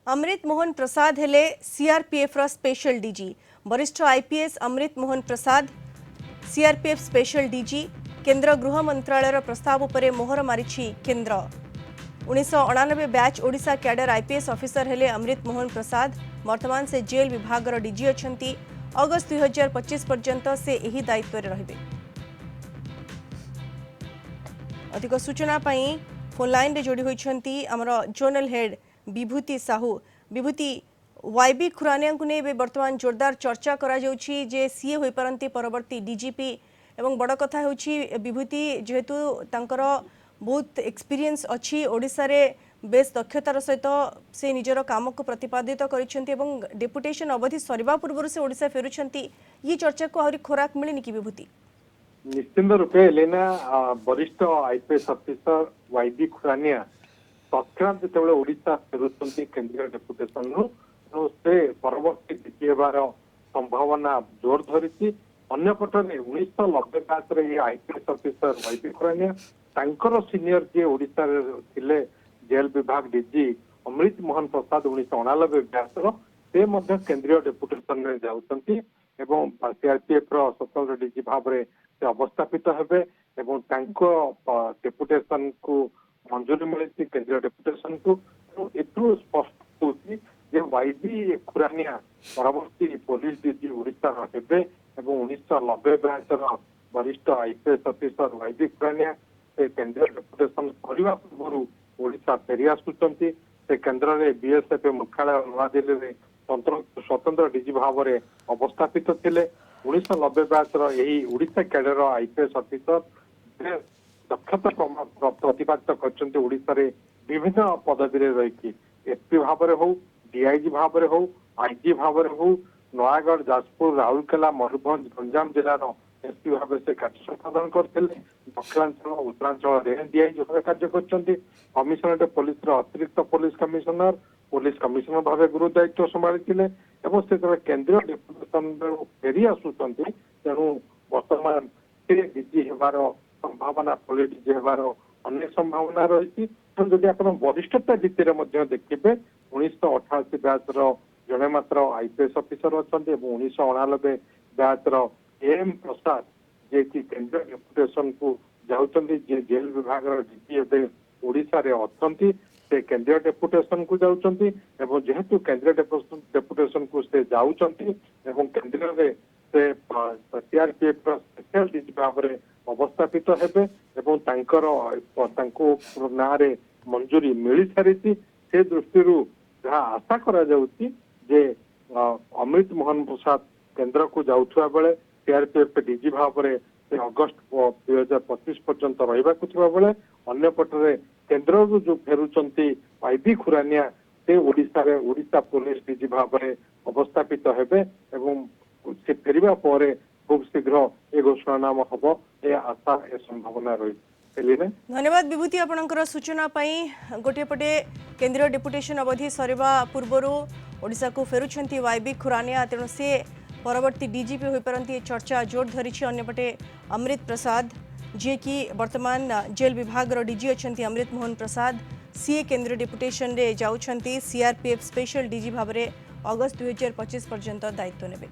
अमृत मोहन प्रसाद हेले सीआरपीएफ रो special DG. वरिष्ठ IPS अमृत Mohan Prasad CRPF special DG. केंद्र गृह मंत्रालय प्रस्ताव उपरे मोहर मारिछि केंद्र। 1999 batch Odisha cadre IPS officer हेले अमृत मोहन प्रसाद। वर्तमान से जेल विभाग डीजी अछंती। अगस्त 2025 पर्यंत से यही दायित्व रे रहिबे। अधिक सूचना पाई फोन लाइन रे जोड़ी होइछंती हमर जोनल हेड विभूति साहू। विभूति, वाईबी खुरानिया को नहीं वर्तमान जोरदार चर्चा करा जाउछि जे सीए होई परंती परवर्ती डीजीपी एवं बड़ कथा होछि विभूति जेहेतु तांकर बहुत एक्सपीरियंस अछि ओडिसा रे बेस दक्षतार सहित से निजर काम को प्रतिपादित करिसेंती एवं डेपुटेशन अवधि सरिबा पूर्व से ओडिसा फेरुछंती। ये चर्चा को आहुरी खोराक मिलेनि कि विभूति? निश्चिंत रूपे लेना वरिष्ठ आईपीएस ऑफिसर वाईबी खुरानिया तत्काल जो ओडिशा फेरुंट केंद्रीय डेपुटेशन से परवर्ती डीजी होबार संभावना जोर धरी। अंपटे 1990 batch IPS officer YB Khurania तांकर सीनियर जे ओडिशा थिले जेल विभाग डीजी अमृत मोहन प्रसाद 1999 बैच से केंद्रीय डेपुटेशन में जाउछंती एवं सीआरपीएफ रो स्वतंत्र डीजी भाव में से अवस्थापित हेबे एवं तांको डेपुटेशन को मंजूरी मिली केंद्रीय डेपुटेशन को। एथु स्पष्ट होती जे वाईबी खुरानिया परवर्ती पुलिस डीजी ओडिशा हेबे एवं 1990 बैच वरिष्ठ आईपीएस ऑफिसर वाईबी खुरानिया से केंद्रीय डेपुटेशन करने पूर्व ओडिशा फेरी आसुचंती। से केंद्र में बीएसएफ मुख्यालय नूआदिल्ली में स्वतंत्र डीजी भाव में अवस्थापित थिले। 1990 batch Odisha cadre IPS officer दक्षता प्रतिपादित करछन्ते ओडिशा रे विभिन्न पदवी रे रही एसपी भाव में हो, डीआईजी भाव में हो, आईजी भाव में हो, नयागढ़, जाजपुर, राउरकेला, मयूरभंज, गंजाम जिलार एसपी भाव से कार्य संपादन करते। दक्षिणांचल उत्तरांचल रे डीआईजी भाव कार्य करछन्ते। कमिशनरेट पुलिस अतिरिक्त पुलिस कमिशनर भाव गुरु दायित्व संभाली से केंद्रीय डेपुटेशन फेरी आसुचंती। तेणु वर्तमान से डीजी होबार संभावना पुलिस डीजी होबार अनेक संभावना रही। जदि आप वरिष्ठता भित्तिर देखिए 1988 बैच जड़े मात्र आईपीएस ऑफिसर अच्छा 1999 बैच एम प्रसाद जे कि केंद्रीय डेपुटेशन को जाउछंती जे जेल विभाग डीजी एवं ओडिशा रे अछंती से केंद्रीय डेपुटेशन को जाउछंती एवं जेहेतु केंद्रीय डेपुटेशन को से जाउछंती एवं केंद्रीय रे से सीआरपीएफ स्पेशल डीजी भाव में अवस्थापित हेबे एवं तांको ना रे मंजूरी मिली सारी। से दृष्टि जहाँ आशा करा जाउची जे अमृत मोहन प्रसाद केंद्र को जाउथुआ बेले सीआरपीएफ डीजी भाव में से अगस्त 2025 पर्यंत रहा बेले अन्यपटे केंद्र जो फेरुचंती वाईबी खुरानिया से ओडिशा पुलिस डीजी भाव में अवस्थापित हेबे एवं से फेरिबा परे खूब शीघ्र ए घोषणानामा हम ए आशा ए संभावना रही। धन्यवाद विभूति आपणकर सूचना पाई। गोटे पटे केंद्रीय डेपुटेशन अवधि सरिबा पूर्व ओडिशा को फेरुछंती वाईबी खुरानिया। तेणु से परवर्ती डीजीपी होई परंती चर्चा जोर धरिछि। अन्यपटे अमृत प्रसाद जे कि वर्तमान जेल विभाग डीजी अछंती अमृत मोहन प्रसाद सीए केंद्रीय डेपुटेशन रे जाउछंती। सीआरपीएफ स्पेशल डीजी भाव में अगस्त 2025 पर्यंत दायित्व नेबे।